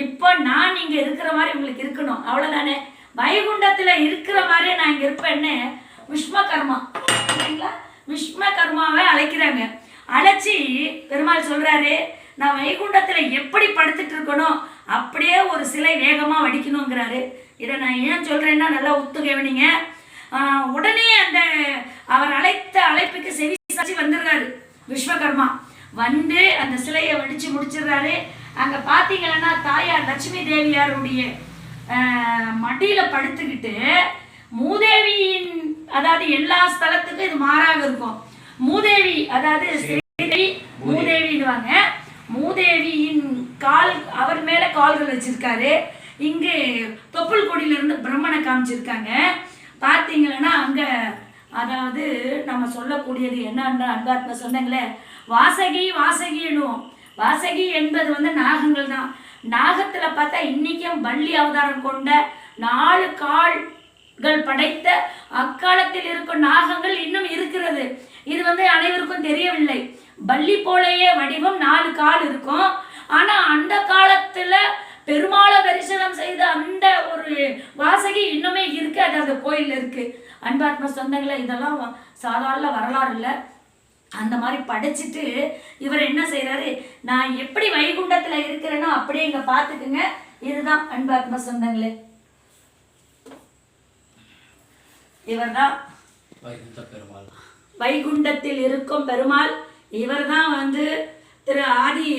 இப்போ நான் இங்க இருக்கிற மாதிரி உங்களுக்கு இருக்கணும், அவ்வளவுதானே. வைகுண்டத்துல இருக்கிற மாதிரியே நான் இங்க இருப்பேன்னு விஸ்வகர்மா சரிங்களா, விஸ்வகர்மாவை அழைக்கிறாங்க. அழைச்சி பெருமாள் சொல்றாரு, நான் வைகுண்டத்துல எப்படி படுத்துட்டு இருக்கணும் அப்படியே ஒரு சிலை வேகமா வடிக்கணுங்கிறாரு. இதை நான் ஏன் சொல்றேன்னா நல்லா உத்து கவனிங்க. உடனே அந்த அவர் அழைத்த அழைப்புக்கு செவி சாட்சி வந்துடுறாரு விஸ்வகர்மா. வந்து அந்த சிலையை வடிச்சு முடிச்சிடுறாரு. அங்க பாத்தீங்கன்னா தாயார் லட்சுமி தேவியாருடைய மடியில படுத்துக்கிட்டு மூதேவியின், அதாவது எல்லா ஸ்தலத்துக்கும் இது மாறாக இருக்கும். மூதேவி அதாவது மூதேவிடுவாங்க. மூதேவியின் கால், அவர் மேல கால்கள் வச்சிருக்காரு. இங்கு தொப்புள் கொடியிலிருந்து பிரம்மனை காமிச்சிருக்காங்க. பார்த்தீங்கன்னா அங்க அதாவது நம்ம சொல்லக்கூடியது என்னன்னா அன்பாத்மா சொன்னாங்களே, வாசகி வாசகின்னுவோம். வாசகி என்பது வந்து நாகங்கள் தான். நாகத்துல பார்த்தா இன்னைக்கும் வள்ளி அவதாரம் கொண்ட 4 கால்கள் படைத்த அக்காலத்தில் இருக்கும் நாகங்கள் இன்னும் இருக்கிறது. இது வந்து அனைவருக்கும் தெரியவில்லை. வள்ளி போலேயே வடிவம் 4 கால் இருக்கும். ஆனா அந்த காலத்துல பெருமாளை தரிசனம் செய்த அந்த ஒரு வாசகி இன்னுமே இருக்கு. அது அந்த கோயில் இருக்கு. அன்பாத்ம சொந்தங்களை, இதெல்லாம் சாதாரண வரலாறு இல்லை. அந்த மாதிரி படிச்சுட்டு இவர் என்ன செய்யறாரு, நான் எப்படி வைகுண்டத்துல இருக்கிறேனோ அப்படியே இங்க பாத்துக்குங்க. இதுதான் அன்பாத்ம சொந்தங்களே, இவர் தான் வைகுண்டத்தில் இருக்கும் பெருமாள். இவர் தான் வந்து திரு ஆதி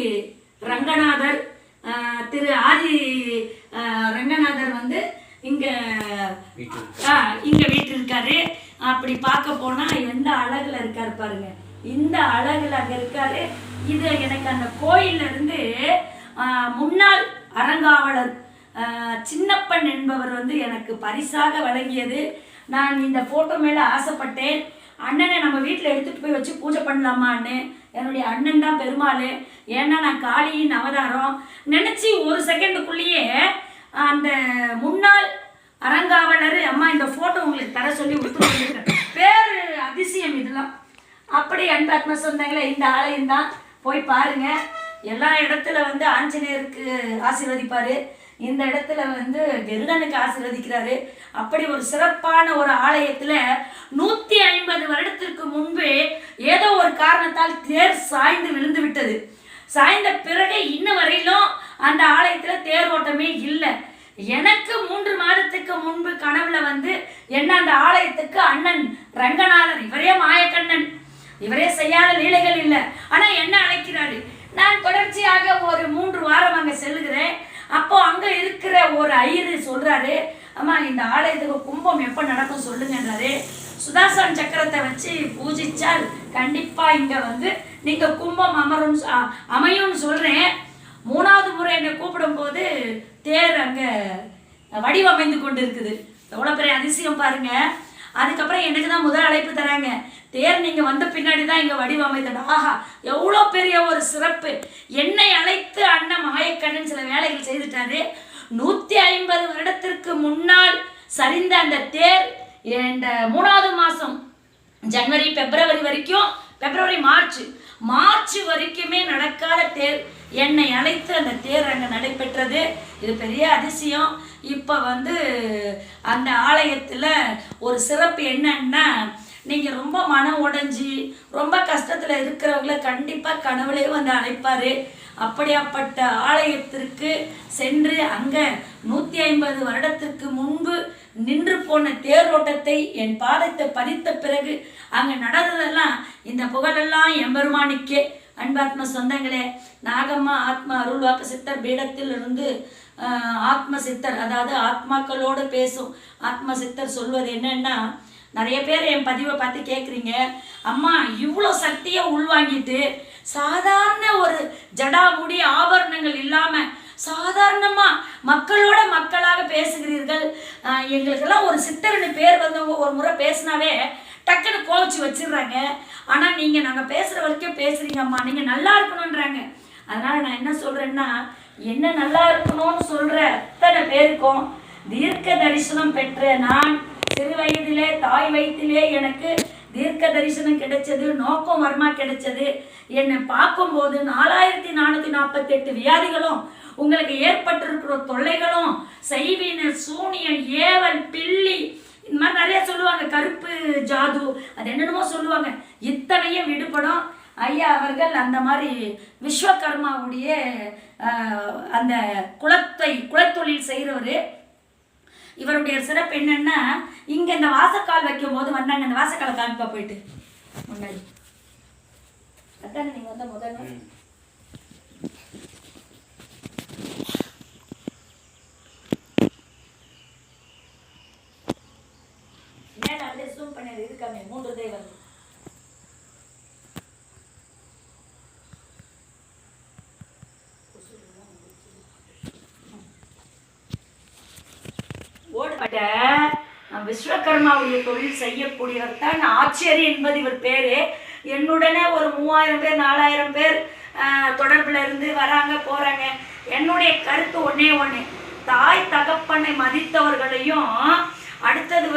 ரங்கநாதர். திரு ஆதி ரங்கநாதர் வந்து இங்க வீட்டு இருக்காரு. அப்படி பார்க்க போனா எந்த அழகுல இருக்காரு பாருங்க, இந்த அழகுல அங்க இருக்காரு. இது எனக்கு அந்த கோயில்ல இருந்து முன்னாள் அறங்காவலர் சின்னப்பன் என்பவர் வந்து எனக்கு பரிசாக வழங்கியது. நான் இந்த போட்டோ மேல ஆசைப்பட்டேன். அண்ணனை நம்ம வீட்டில் எடுத்துட்டு போய் வச்சு பூஜை பண்ணலாமான்னு. என்னுடைய அண்ணன் தான் பெருமாள். ஏன்னா நான் காளியின் அவதாரம் நினைச்சு ஒரு செகண்டுக்குள்ளேயே அந்த முன்னாள் அறங்காவலர் அம்மா இந்த போட்டோ உங்களுக்கு தர சொல்லி கொடுத்துருக்கேன். பேரு அதிசயம் இதெல்லாம். அப்படி அன்பாத்ம சொந்தங்களே, இந்த ஆலயம் தான், போய் பாருங்க. எல்லா இடத்துல வந்து ஆஞ்சநேயருக்கு ஆசீர்வதிப்பாரு, இந்த இடத்துல வந்து கருடனுக்கு ஆசீர்வதிக்கிறாரு. அப்படி ஒரு சிறப்பான ஒரு ஆலயத்துல 150 வருடத்திற்கு முன்பு ஏதோ ஒரு காரணத்தால் தேர் சாய்ந்து விழுந்து விட்டது. சாய்ந்த பிறகு இன்ன வரையிலும் அந்த ஆலயத்துல தேர் ஓட்டமே இல்லை. எனக்கு 3 மாதத்துக்கு முன்பு கனவுல வந்து என்ன அந்த ஆலயத்துக்கு அண்ணன் ரங்கநாதர், இவரே மாயக்கண்ணன், இவரே செய்யாத லீலைகள் இல்லை, ஆனா என்ன அழைக்கிறாரு. நான் தொடர்ச்சியாக ஒரு 3 வாரம் அங்க செல்லுகிறேன். அப்போ அங்க இருக்கிற ஒரு ஐயரு சொல்றாரு, அம்மா இந்த ஆலயத்துக்கு கும்பம் எப்ப நடக்கும் சொல்லுங்கன்றாரு. சுதாசன் சக்கரத்தை வச்சு பூஜிச்சால் கண்டிப்பா இங்க வந்து நீங்க கும்பம் அமையும்னு சொல்றேன். 3வது முறை என்னை கூப்பிடும் போது தேர் அங்க வடிவமைந்து கொண்டு இருக்குது. எவ்வளவு பெரிய அதிசயம் பாருங்க. அதுக்கப்புறம் எனக்கு தான் முதல் அழைப்பு தராங்க. தேர் நீங்க வந்த பின்னாடி தான் இங்க வடிவமைத்தது. ஆஹா, எவ்வளோ பெரிய ஒரு சிறப்பு. என்னை அழைத்து அண்ணன் மாயக்கண்ணன் சில வேலைகள் செய்துட்டாரு. 150 வருடத்திற்கு முன்னால் சரிந்த அந்த தேர் இந்த 3வது மாசம் ஜனவரி பிப்ரவரி வரைக்கும், மார்ச் வரைக்குமே நடக்காத தேர் என்னை அழைத்து அந்த தேர் அங்க நடைபெற்றது. இது பெரிய அதிசயம். இப்ப வந்து அந்த ஆலயத்துல ஒரு சிறப்பு என்னன்னா, நீங்க ரொம்ப மனம் உடைஞ்சி ரொம்ப கஷ்டத்துல இருக்கிறவங்கள கண்டிப்பா கனவுலே வந்து அழைப்பாரு. அப்படியாப்பட்ட ஆலயத்திற்கு சென்று அங்க 150 வருடத்திற்கு முன்பு நின்று போன தேரோட்டத்தை என் பாதத்தை பதித்த பிறகு அங்க நடந்ததெல்லாம் இந்த புகழெல்லாம் எம்பெருமானிக்கே. அன்பாத்ம சொந்தங்களே, நாகம்மா ஆத்மா அருள்வாக்கு சித்தர் பீடத்தில் இருந்து ஆத்ம சித்தர், அதாவது ஆத்மாக்களோடு பேசும் ஆத்ம சித்தர் சொல்வது என்னன்னா, நிறைய பேர் என் பதிவை பார்த்து கேட்குறீங்க, அம்மா இவ்வளோ சக்தியை உள்வாங்கிட்டு சாதாரண ஒரு ஜடாமுடி ஆபரணங்கள் இல்லாம சாதாரணமா மக்களோட மக்களாக பேசுகிறீர்கள். எங்களுக்கெல்லாம் ஒரு சித்தர்னு பேர் வந்தவங்க ஒரு முறை பேசினாவே டக்குன்னு கோவிச்சு வச்சிடுறாங்க. ஆனா நீங்க நாங்க பேசுற வரைக்கும் பேசுறீங்க அம்மா, நீங்க நல்லா இருக்கணும்ன்றாங்க. அதனால நான் என்ன சொல்றேன்னா, என்ன நல்லா இருக்கணும்னு சொல்ற அத்தனை பேருக்கும் தீர்க்க தரிசனம் பெற்ற நான் சிறு வயதிலே தாய் வயிற்றிலே எனக்கு தீர்க்க தரிசனம் கிடைச்சது, நோக்கம் வர்மா கிடைச்சது. என்னை பார்க்கும்போது 4448 வியாதிகளும், உங்களுக்கு ஏற்பட்டிருக்கிற தொல்லைகளும், செய்வினர், சூனியம், ஏவல், பில்லி, இந்த மாதிரி நிறைய சொல்லுவாங்க, கருப்பு ஜாது, அது என்னென்னமோ சொல்லுவாங்க, இத்தனையும் விடுபடும். ஐயா அவர்கள் அந்த மாதிரி விஸ்வகர்மாவுடைய அந்த குலத்தொழில் செய்கிறவர். இவருடைய சிறப்பு என்னன்னா, இங்கே இந்த வாசக்கால் வைக்கும் போது வந்தாங்க, இந்த வாசக்காலை காமிப்பா போயிட்டு முன்னாடி அதானே நீங்கள் வந்த முதல்ல மேலே அப்படியே ஜூம் பண்ணி இருக்காமே 3 தெய்வம். ஓடுபட்ட விஸ்வகர்மாவுடைய தொழில் செய்யக்கூடியவர் தான் ஆச்சரியம் என்பது இவர் பேரு. என்னுடனே ஒரு 3000 பேர் 4000 பேர் தொடர்பில் இருந்து வராங்க போறாங்க. என்னுடைய கருத்து ஒண்ணே, தாய் தகப்பனை மதித்தவர்களையும், அடுத்தது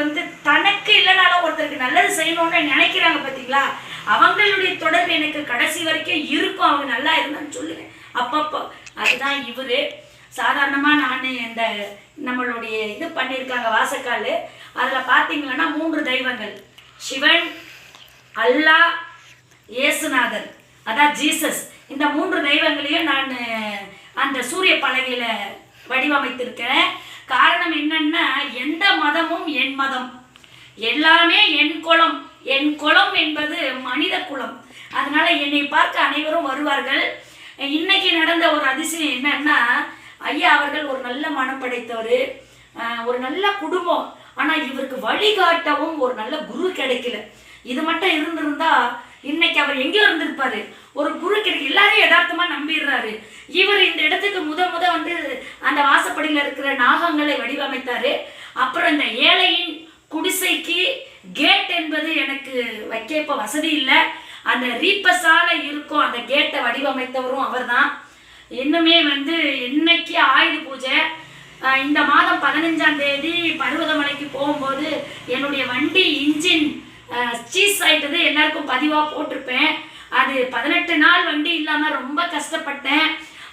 தனக்கு இல்லைனாலும் ஒருத்தருக்கு நல்லது செய்யணும்னு நினைக்கிறாங்க பார்த்தீங்களா, அவங்களுடைய தொடர்பு எனக்கு கடைசி வரைக்கும் இருக்கும். அவங்க நல்லா இருந்தான்னு சொல்லுவேன் அப்பப்போ. அதுதான் இவரு. சாதாரணமாக நான் இந்த நம்மளுடைய இது பண்ணியிருக்காங்க வாசக்கால், அதில் பார்த்தீங்கன்னா 3 தெய்வங்கள், சிவன், அல்லா, இயேசுநாதர், அதான் ஜீசஸ். இந்த 3 தெய்வங்களையும் நான் அந்த சூரிய பலகையில் வடிவமைத்திருக்கிறேன். காரணம் என்னன்னா, எந்த மதமும் என் மதம், எல்லாமே என் குலம். என் குலம் என்பது மனித குலம். அதனால என்னை பார்க்க அனைவரும் வருவார்கள். இன்னைக்கு நடந்த ஒரு அதிசயம் என்னன்னா, ஐயா அவர்கள் ஒரு நல்ல மனம் படைத்தவர், ஒரு நல்ல குடும்பம். ஆனால் இவருக்கு வழிகாட்டவும் ஒரு நல்ல குரு கிடைக்கல. இது மட்டும் இருந்திருந்தா இன்னைக்கு அவர் எங்கேயோ இருந்திருப்பாரு. ஒரு குரு கிடைக்க எல்லாரையும் யதார்த்தமாக நம்பிடுறாரு. இவர் இந்த இடத்துக்கு முத அந்த வாசப்படியில் இருக்கிற நாகங்களை வடிவமைத்தாரு. அப்புறம் இந்த ஏழையின் குடிசைக்கு கேட் என்பது எனக்கு வைக்க இப்போ வசதி இல்லை. அந்த ரீப்பஸால இருக்கும் அந்த கேட்டை வடிவமைத்தவரும் அவர் தான். இன்னுமே இன்னைக்கு ஆயுத பூஜை. இந்த மாதம் 15ஆம் தேதி பர்வதமலைக்கு போகும்போது என்னுடைய வண்டி இன்ஜின் சீஸ் ஆயிட்டது. எல்லாருக்கும் பதிவாக போட்டிருப்பேன். அது 18 நாள் வண்டி இல்லாமல் ரொம்ப கஷ்டப்பட்டேன்.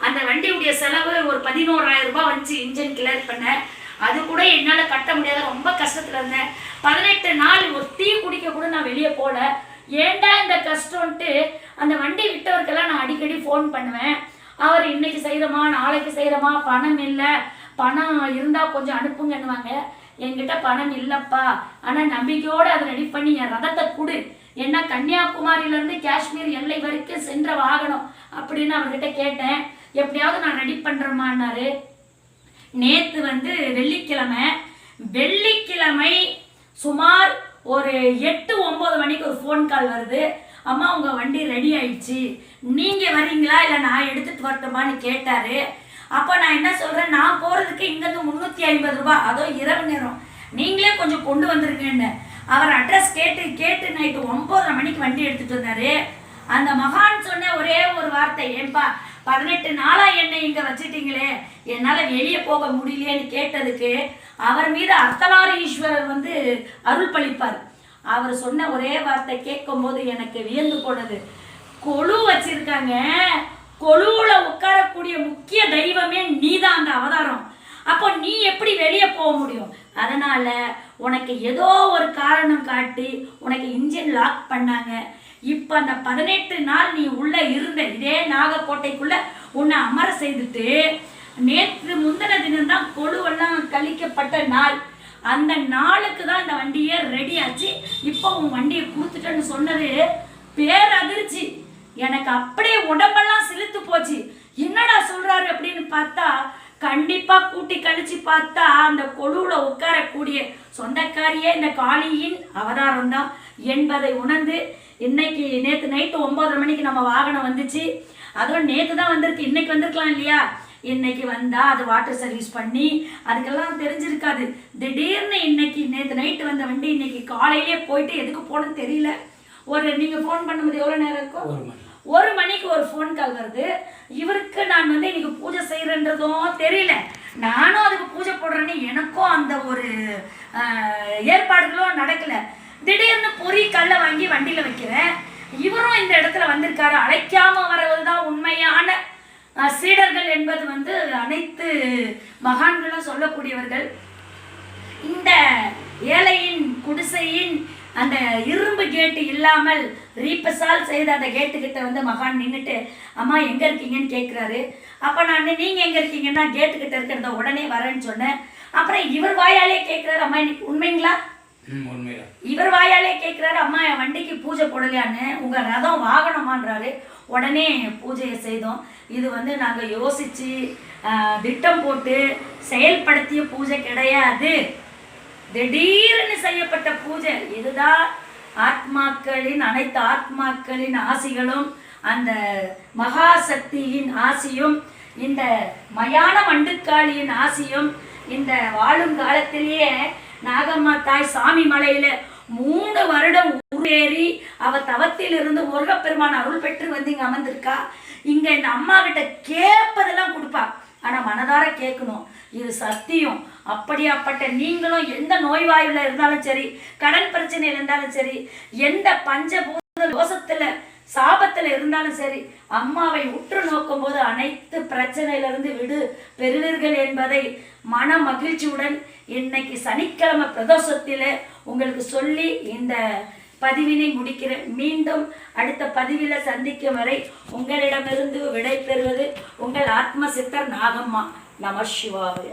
அந்த வண்டியுடைய செலவு ஒரு 11,000 ரூபாய் வந்துச்சு இன்ஜின் கிளியர் பண்ண. அது கூட என்னால் கட்ட முடியாத ரொம்ப கஷ்டத்தில் இருந்தேன். 18 நாள் ஒரு டீ குடிக்க கூட நான் வெளியே போல. ஏண்டா இந்த கஷ்டம்ன்ட்டு அந்த வண்டி விட்டவருக்கெல்லாம் நான் அடிக்கடி ஃபோன் பண்ணுவேன். அவர் இன்னைக்கு செய்கிறோமா, நாளைக்கு செய்கிறோமா, பணம் இல்லை, பணம் இருந்தால் கொஞ்சம் அனுப்புங்கன்னுவாங்க. என்கிட்ட பணம் இல்லைப்பா, ஆனால் நம்பிக்கையோடு அதை ரெடி பண்ணி என் ரதத்தை கொடு, ஏன்னா கன்னியாகுமரியிலேருந்து காஷ்மீர் எல்லை வரைக்கும் சென்ற வாகனம் அப்படின்னு அவர்கிட்ட கேட்டேன். எப்படியாவது நான் ரெடி பண்ணுறேம்மான்னாரு. நேற்று வெள்ளிக்கிழமை சுமார் ஒரு 8-9 மணிக்கு ஒரு ஃபோன் கால் வருது. அம்மா உங்கள் வண்டி ரெடி ஆயிடுச்சு, நீங்கள் வரீங்களா இல்லை நான் எடுத்துகிட்டு வரட்டுமான்னு கேட்டார். அப்போ நான் என்ன சொல்கிறேன், நான் போகிறதுக்கு இங்கேருந்து 350 ரூபாய், அதுவும் இரவு நேரம், நீங்களே கொஞ்சம் கொண்டு வந்துருங்கன்னு. அவர் அட்ரஸ் கேட்டு நைட்டு 9:30 மணிக்கு வண்டி எடுத்துகிட்டு வந்தார். அந்த மகான் சொன்ன ஒரே ஒரு வார்த்தை, ஏன்பா 18 நாளாக என்னை இங்கே வச்சுட்டீங்களே, என்னால் வெளியே போக முடியலையேன்னு கேட்டதுக்கு அவர் மீது அர்த்தநாரீஸ்வரர் அருள் பளிப்பார். அவர் சொன்ன ஒரே வார்த்தை கேட்கும்போது எனக்கு வியந்து போனது. கொலு வச்சிருக்காங்க, கொலுவுல உட்காரக்கூடிய முக்கிய தெய்வமே நீதான் அந்த அவதாரம். அப்போ நீ எப்படி வெளியே போக முடியும்? அதனால உனக்கு ஏதோ ஒரு காரணம் காட்டி உனக்கு இன்ஜின் லாக் பண்ணாங்க. இப்போ அந்த 18 நாள் நீ உள்ள இருந்த இதே நாகக்கோட்டைக்குள்ள உன்னை அமர செய்துட்டு, நேற்று முந்தின தினம்தான் கொலுவெல்லாம் கழிக்கப்பட்ட நாள். அந்த நாளுக்கு தான் இந்த வண்டியே ரெடி ஆச்சு. இப்போ உன் வண்டியை கொடுத்துட்டேன்னு சொன்னது பேரதிர்ச்சி. எனக்கு அப்படியே உடம்பெல்லாம் சிலுத்து போச்சு. என்னடா சொல்றாரு அப்படின்னு பார்த்தா, கண்டிப்பா கூட்டி கழிச்சு பார்த்தா அந்த கொலுவுல உட்காரக்கூடிய சொந்தக்காரியே இந்த காளியின் அவதாரம் தான் என்பதை உணர்ந்து, இன்னைக்கு நேற்று நைட்டு 9:30 மணிக்கு நம்ம வாகனம் வந்துச்சு. அதுவும் நேற்று தான் வந்திருக்கு, இன்னைக்கு வந்திருக்கலாம் இல்லையா? இன்னைக்கு வந்தால் அது வாட்டர் சர்வீஸ் பண்ணி அதுக்கெல்லாம் தெரிஞ்சிருக்காது. திடீர்னு இன்னைக்கு நேற்று நைட்டு வந்த வண்டி இன்னைக்கு காலையிலே போயிட்டு எதுக்கு போகணும்னு தெரியல. நீங்கள் ஃபோன் பண்ணும்போது எவ்வளோ நேரம் இருக்கும்? 1 மணிக்கு ஒரு ஃபோன் கால் வருது. இவருக்கு நான் இன்னைக்கு பூஜை செய்கிறேன்றதும் தெரியல, நானும் அதுக்கு பூஜை போடுறேன்னு எனக்கும் அந்த ஒரு ஏற்பாடுகளும் நடக்கலை. திடீர்னு பொறி கல்லை வாங்கி வண்டியில வைக்கிறேன். இவரும் இந்த இடத்துல வந்திருக்காரு. அழைக்காம வரவதுதான் உண்மையான சீடர்கள் என்பது அனைத்து மகான்களும் சொல்லக்கூடியவர்கள். இந்த ஏழையின் குடிசையின் அந்த இரும்பு கேட்டு இல்லாமல் ரீப்பசால் செய்த அந்த கேட்டுக்கிட்ட மகான் நின்றுட்டு, அம்மா எங்க இருக்கீங்கன்னு கேட்குறாரு. அப்போ நான் நீங்கள் எங்கே இருக்கீங்கன்னா கேட்டுக்கிட்ட இருக்கிறத உடனே வரேன்னு சொன்னேன். அப்புறம் இவர் வாயாலே கேட்குறாரு, அம்மா இன்னைக்கு உண்மைங்களா? இவர் வாயாலே கேட்குறாரு, அம்மா என் வண்டிக்கு பூஜை போடலையான்னு, உங்கள் ரதம் வாகனமான்றாரு. உடனே பூஜையை செய்தோம். இது நாங்கள் யோசித்து திட்டம் போட்டு செயல்படுத்திய பூஜை கிடையாது. திடீர்னு செய்யப்பட்ட பூஜை. இதுதான் ஆத்மாக்களின் அனைத்து ஆத்மாக்களின் ஆசிகளும் அந்த மகாசக்தியின் ஆசியும் இந்த மயான மண்டுக்காளியின் ஆசியும் இந்த வாழும் காலத்திலேயே நாகம்மா தாய் சாமி மலையில 3 வருடம் ஊரேறி அவ தவத்திலிருந்து முருகப்பெருமான் அருள் பெற்று இங்க அமர்ந்திருக்கா. இங்க இந்த அம்மா கிட்ட கேட்பதெல்லாம் கொடுப்பா. ஆனா மனதார கேட்கணும். இது சத்தியம். அப்படியாப்பட்ட நீங்களும் எந்த நோய்வாயுல இருந்தாலும் சரி, கடன் பிரச்சனையில் இருந்தாலும் சரி, எந்த பஞ்சபூத தோஷத்துல சாபத்துல இருந்தாலும் சரி, அம்மாவை உற்று நோக்கும் போது அனைத்து பிரச்சனையிலிருந்து விடு பெறுவீர்கள் என்பதை மன மகிழ்ச்சியுடன் இன்னைக்கு சனிக்கிழமை பிரதோஷத்தில உங்களுக்கு சொல்லி இந்த பதிவினை முடிக்கிறேன். மீண்டும் அடுத்த பதிவில் சந்திக்கும் வரை உங்களிடமிருந்து விடை பெறுவது உங்கள் ஆத்ம சித்தர் நாகம்மா. நம சிவாய.